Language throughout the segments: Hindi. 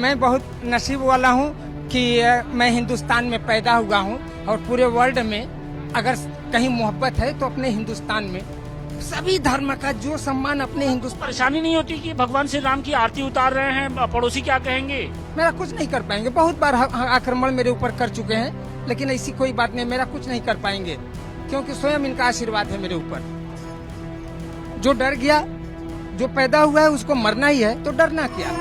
मैं बहुत नसीब वाला हूँ कि मैं हिंदुस्तान में पैदा हुआ हूँ और पूरे वर्ल्ड में अगर कहीं मोहब्बत है तो अपने हिंदुस्तान में सभी धर्म का जो सम्मान अपने हिंदुस्तान। परेशानी नहीं होती कि भगवान श्री राम की आरती उतार रहे हैं, पड़ोसी क्या कहेंगे? मेरा कुछ नहीं कर पाएंगे, बहुत बार आक्रमण मेरे ऊपर कर चुके हैं, लेकिन ऐसी कोई बात नहीं, मेरा कुछ नहीं कर पाएंगे क्योंकि स्वयं इनका आशीर्वाद है मेरे ऊपर। जो डर गया, जो पैदा हुआ है उसको मरना ही है, तो डरना क्या।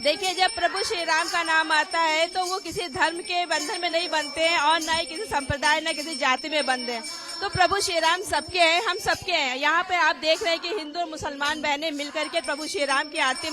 देखिए, जब प्रभु श्री राम का नाम आता है तो वो किसी धर्म के बंधन में नहीं बनते हैं और न ही किसी संप्रदाय न किसी जाति में बंधे हैं। तो प्रभु श्री राम सबके हैं, हम सबके हैं। यहाँ पे आप देख रहे हैं कि हिंदू और मुसलमान बहनें मिलकर के प्रभु श्री राम की आरती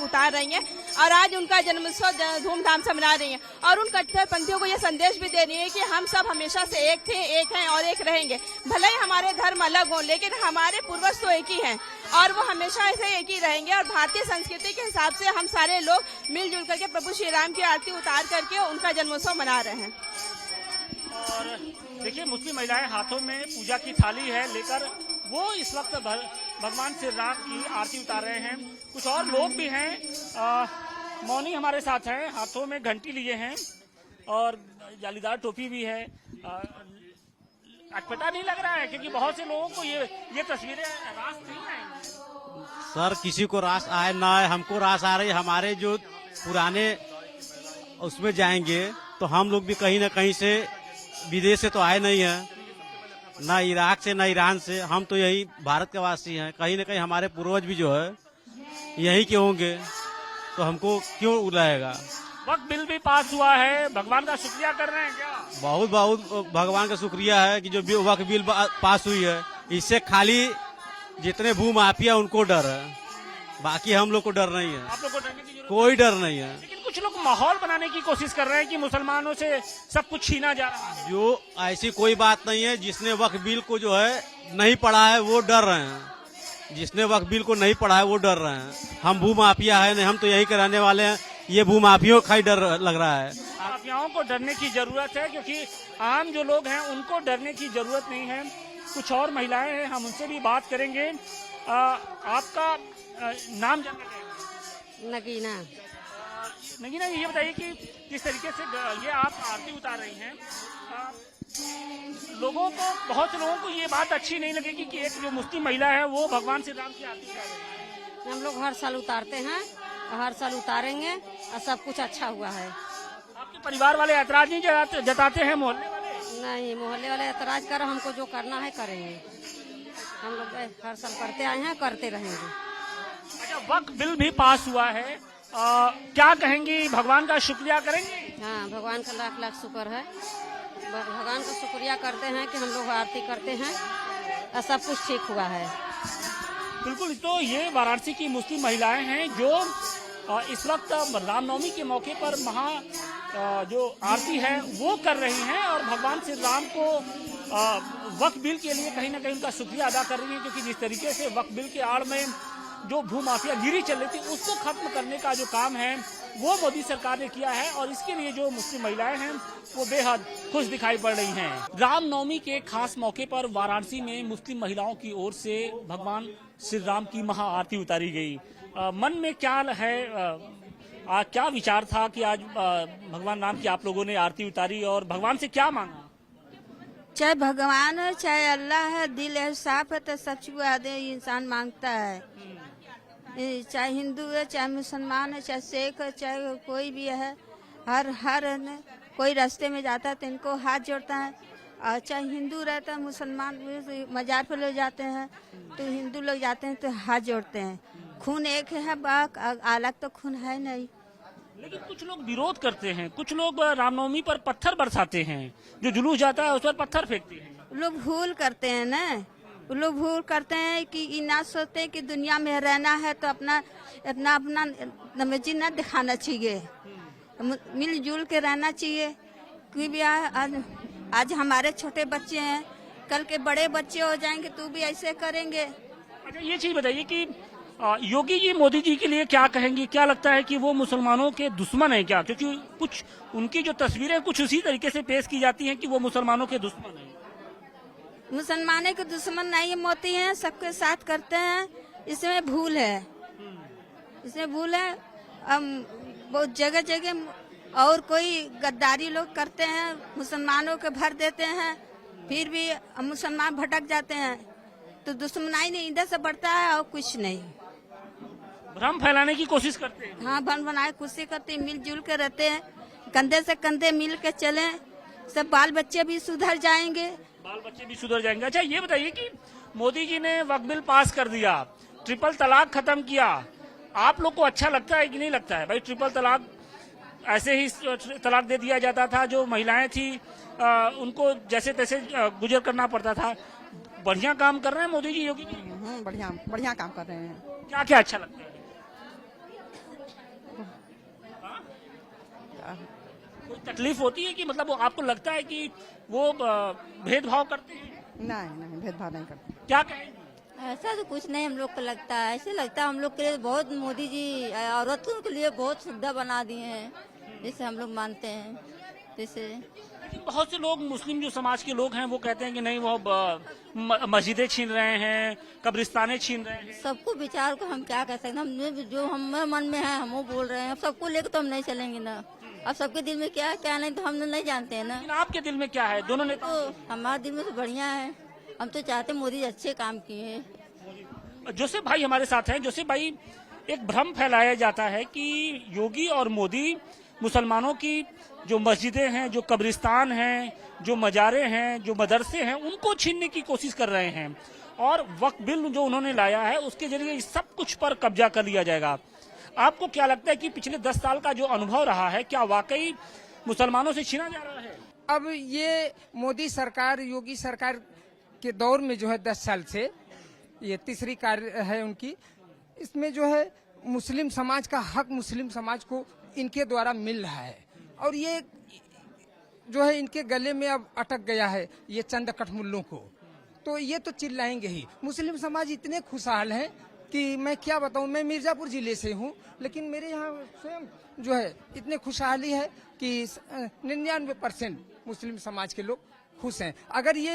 उतार रही हैं और आज उनका जन्मोत्सव धूमधाम से मना रही हैं और उन कट्टरपंथियों को ये संदेश भी दे रही है कि हम सब हमेशा से एक थे, एक हैं और एक रहेंगे। भले ही हमारे धर्म अलग हों, लेकिन हमारे पूर्वज तो एक ही हैं और वो हमेशा ऐसे एक ही रहेंगे। और भारतीय संस्कृति के हिसाब से हम सारे लोग मिलजुल करके प्रभु श्री राम की आरती उतार करके उनका जन्मोत्सव मना रहे हैं। और देखिए, मुस्लिम महिलाएं हाथों में पूजा की थाली है लेकर वो इस वक्त भगवान श्री राम की आरती उतार रहे हैं। कुछ और लोग भी हैं, मौनी हमारे साथ हैं, हाथों में घंटी लिए हैं और जालीदार टोपी भी है। अटपटा नहीं लग रहा है क्योंकि बहुत से लोगों को ये तस्वीरें रास नहीं आएंगी। सर, किसी को रास आए ना आए, हमको रास आ रही। हमारे जो पुराने उसमें जाएंगे तो हम लोग भी कहीं ना कहीं से विदेश से तो आए नहीं है, ना इराक से ना ईरान से, हम तो यही भारत के वासी हैं। कहीं ना कहीं हमारे पूर्वज भी जो है यही के होंगे, तो हमको क्यों उलाएगा। वक्त बिल भी पास हुआ है, भगवान का शुक्रिया कर रहे हैं क्या? बहुत बहुत भगवान का शुक्रिया है कि जो वक्त बिल पास हुई है। इससे खाली जितने भू माफिया उनको डर है, बाकी हम लोग को डर नहीं है। आप लोग को डरने की जरूरत कोई डर नहीं है। लेकिन कुछ लोग माहौल बनाने की कोशिश कर रहे हैं कि मुसलमानों से सब कुछ छीना जा रहा है। जो ऐसी कोई बात नहीं है। जिसने वक्फ बिल को जो है नहीं पढ़ा है वो डर रहे हैं। जिसने वक्फ बिल को नहीं पढ़ा है वो डर रहे हैं। हम भू माफिया है नहीं, हम तो यही कराने वाले हैं। ये भू माफियों का ही डर लग रहा है। माफियाओं को डरने की जरूरत है क्योंकि आम जो लोग हैं उनको डरने की जरूरत नहीं है। कुछ और महिलाएं हैं, हम उनसे भी बात करेंगे। आपका नाम जानना चाहेंगे? नगीना। नगीना, ये बताइए कि किस तरीके से ये आप आरती उतार रही हैं। बहुत से लोगों को ये बात अच्छी नहीं लगेगी कि एक जो मुस्लिम महिला है वो भगवान श्री राम की आरती उतार रही है। हम लोग हर साल उतारते हैं, हर साल उतारेंगे और सब कुछ अच्छा हुआ है। आपके परिवार वाले ऐतराज नहीं जताते हैं? मोहल्ले वाले नहीं, मोहल्ले वाले ऐतराज कर, हमको जो करना है करेंगे। हम लोग हर साल करते आए हैं, करते रहेंगे। अच्छा, वक्फ बिल भी पास हुआ है, क्या कहेंगी? भगवान का शुक्रिया करेंगे? हाँ, भगवान का लाख लाख शुक्र है। भगवान का शुक्रिया करते हैं कि हम लोग आरती करते हैं और सब कुछ ठीक हुआ है। बिल्कुल, तो ये वाराणसी की मुस्लिम महिलाएं हैं जो इस वक्त रामनवमी के मौके पर जो आरती है वो कर रही हैं और भगवान श्री राम को वक्फ बिल के लिए कहीं ना कहीं उनका शुक्रिया अदा कर रही हैं क्योंकि जिस तरीके से वक्फ बिल के आड़ में जो भू माफियागिरी चल रही थी उसको खत्म करने का जो काम है वो मोदी सरकार ने किया है और इसके लिए जो मुस्लिम महिलाएं हैं वो बेहद खुश दिखाई पड़ रही हैं। रामनवमी के खास मौके पर वाराणसी में मुस्लिम महिलाओं की ओर से भगवान श्री राम की महाआरती उतारी गई। मन में क्या है, क्या विचार था कि आज भगवान राम की आप लोगों ने आरती उतारी और भगवान से क्या मांगा? चाहे भगवान है चाहे अल्लाह है, दिल है साफ है तो सच इंसान मांगता है। चाहे हिंदू है चाहे मुसलमान है चाहे सिख है चाहे कोई भी है, हर कोई रास्ते में जाता है तो इनको हाथ जोड़ता है। और चाहे हिंदू रहता है, मुसलमान मजार पर लोग जाते हैं तो हिंदू लोग जाते हैं तो हाथ जोड़ते हैं। खून एक है, अलग तो खून है नहीं। लेकिन कुछ लोग विरोध करते हैं, कुछ लोग रामनवमी पर पत्थर बरसाते हैं, जो जुलूस जाता है उस पर पत्थर फेंकते हैं। लोग भूल करते हैं ना, लोग भूल करते हैं कि ये ना सोचते हैं कि दुनिया में रहना है तो अपना नमजी ना दिखाना चाहिए, मिलजुल के रहना चाहिए। क्योंकि आज हमारे छोटे बच्चे हैं, कल के बड़े बच्चे हो जाएंगे तो भी ऐसे करेंगे। अच्छा, ये चीज बताइए कि योगी जी मोदी जी के लिए क्या कहेंगी? क्या लगता है कि वो मुसलमानों के दुश्मन है क्या? क्योंकि कुछ उनकी जो तस्वीरें कुछ उसी तरीके से पेश की जाती हैं कि वो मुसलमानों के दुश्मन है। मुसलमानों के दुश्मन नहीं मोती हैं, सबके साथ करते हैं। इसमें भूल है, इसमें भूल है। बहुत जगह जगह और कोई गद्दारी लोग करते हैं, मुसलमानों के भर देते हैं, फिर भी मुसलमान भटक जाते हैं। तो दुश्मनाई नहीं इधर से बढ़ता है और कुछ नहीं। भ्रम फैलाने की कोशिश करते हैं। हाँ, बन बनाए खुशी करते हैं, मिलजुल के रहते हैं, कंधे से कंधे मिल के चले, सब बाल बच्चे भी सुधर जाएंगे। बाल बच्चे भी सुधर जाएंगे। अच्छा, ये बताइए कि मोदी जी ने वक्फ बिल पास कर दिया, ट्रिपल तलाक खत्म किया, आप लोग को अच्छा लगता है कि नहीं लगता है? भाई ट्रिपल तलाक ऐसे ही तलाक दे दिया जाता था, जो महिलाएं थी उनको जैसे तैसे गुजर करना पड़ता था। बढ़िया काम कर रहे हैं मोदी जी, योगी जी। बढ़िया बढ़िया काम कर रहे हैं। क्या क्या अच्छा लगता है? कोई तकलीफ होती है कि मतलब वो आपको लगता है कि वो भेदभाव करते हैं? नहीं, भेदभाव नहीं करते। क्या कहेंगे? ऐसा तो कुछ नहीं हम लोग को लगता है। ऐसे लगता है हम लोग के लिए बहुत मोदी जी औरतों के लिए बहुत सुविधा बना दिए हैं, जैसे हम लोग मानते हैं। जैसे लेकिन बहुत से लोग, मुस्लिम जो समाज के लोग हैं, वो कहते हैं कि नहीं, वो मस्जिदें छीन रहे हैं, कब्रिस्तानें छीन रहे हैं। सबको विचार को हम क्या कह सकते हैं, हम जो हमारे मन में है हम वो बोल रहे हैं। अब सबको लेकर तो हम नहीं चलेंगे ना। अब सबके दिल में क्या है क्या नहीं तो हम नहीं जानते हैं ना। लेकिन आपके दिल में क्या है? दोनों ने तो हमारे दिल में तो बढ़िया है। हम तो चाहते मोदी अच्छे काम किए हैं। जोसेफ भाई हमारे साथ हैं। जोसेफ भाई, एक भ्रम फैलाया जाता है कि योगी और मोदी मुसलमानों की जो मस्जिदें हैं, जो कब्रिस्तान हैं, जो मजारे हैं, जो मदरसे हैं, उनको छीनने की कोशिश कर रहे हैं और वक्फ बिल जो उन्होंने लाया है उसके जरिए इस सब कुछ पर कब्जा कर लिया जाएगा। आपको क्या लगता है कि पिछले 10 साल का जो अनुभव रहा है, क्या वाकई मुसलमानों से छीना जा रहा है? अब ये मोदी सरकार, योगी सरकार के दौर में जो है 10 साल से ये तीसरी कार्य है उनकी, इसमें जो है मुस्लिम समाज का हक मुस्लिम समाज को इनके द्वारा मिल रहा है और ये जो है इनके गले में अब अटक गया है ये चंद कठमुल्लों को, तो ये तो चिल्लाएंगे ही। मुस्लिम समाज इतने खुशहाल हैं कि मैं क्या बताऊं। मैं मिर्जापुर जिले से हूं, लेकिन मेरे यहाँ स्वयं जो है इतने खुशहाली है कि 99% मुस्लिम समाज के लोग खुश हैं। अगर ये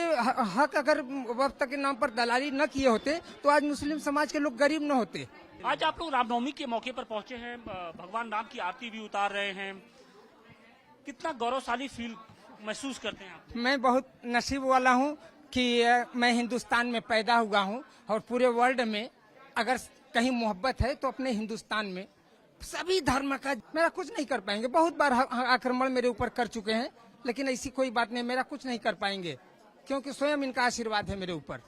हक अगर वक्फ के नाम पर दलाली न किए होते तो आज मुस्लिम समाज के लोग गरीब न होते। आज आप लोग रामनवमी के मौके पर पहुंचे हैं, भगवान राम की आरती भी उतार रहे हैं। कितना गौरवशाली फील महसूस करते हैं आप? मैं बहुत नसीब वाला हूं कि मैं हिंदुस्तान में पैदा हुआ हूं और पूरे वर्ल्ड में अगर कहीं मोहब्बत है तो अपने हिंदुस्तान में सभी धर्म का। मेरा कुछ नहीं कर पाएंगे, बहुत बार आक्रमण मेरे ऊपर कर चुके हैं, लेकिन ऐसी कोई बात नहीं, मेरा कुछ नहीं कर पाएंगे क्योंकि स्वयं इनका आशीर्वाद है मेरे ऊपर।